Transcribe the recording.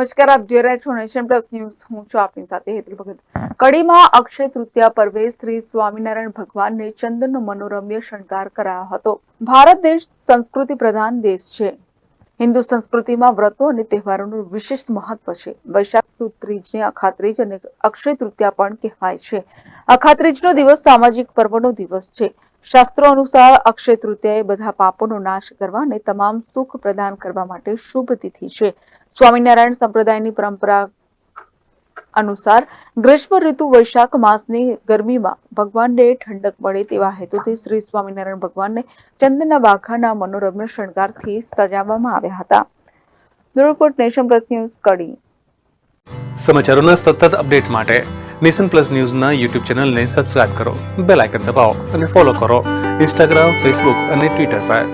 નમસ્કાર, આપ જોઈ રહ્યા છો નેશન પ્લસ ન્યૂઝ. હું છું આપની સાથે હેતલ ભગત. કડીમાં અક્ષય તૃતીયા પર્વે શ્રી સ્વામિનારાયણ ભગવાનને ચંદનનો મનોરમ્ય શણગાર કરાયો હતો. ભારત દેશ સંસ્કૃતિ પ્રધાન દેશ છે. હિન્દુ સંસ્કૃતિમાં વ્રતો અને તહેવારોનું વિશેષ મહત્વ છે. વૈશાખ સુદ ત્રીજને અખાત્રીજ અને અક્ષય તૃતીયા પણ કહેવાય છે. અખાત્રીજનો દિવસ સામાજિક પર્વનો દિવસ છે. શાસ્ત્રો અનુસાર અક્ષય તૃતીયા બધા પાપોનો નાશ કરવા અને તમામ સુખ પ્રદાન કરવા માટે શુભ તિથિ છે. સ્વામિનારાયણ સંપ્રદાયની પરંપરા અનુસાર ગ્રીષ્મ ઋતુ વૈશાખ માસની ગરમીમાં ભગવાનને ઠંડક મળે તેવા હેતુથી શ્રી સ્વામિનારાયણ ભગવાનને ચંદનના વાઘાના મનોરમ્ય શણગારથી સજાવવામાં આવ્યા હતા. Bureau report, nation plus news, Kadi. સમાચારોના સતત અપડેટ માટે નેશન પ્લસ ન્યૂઝના યુટ્યુબ ચેનલને સબસ્ક્રાઇબ કરો, બેલ આઇકન દબાવો અને ફોલો કરો ઇન્સ્ટાગ્રામ, ફેસબુક અને ટ્વિટર પર.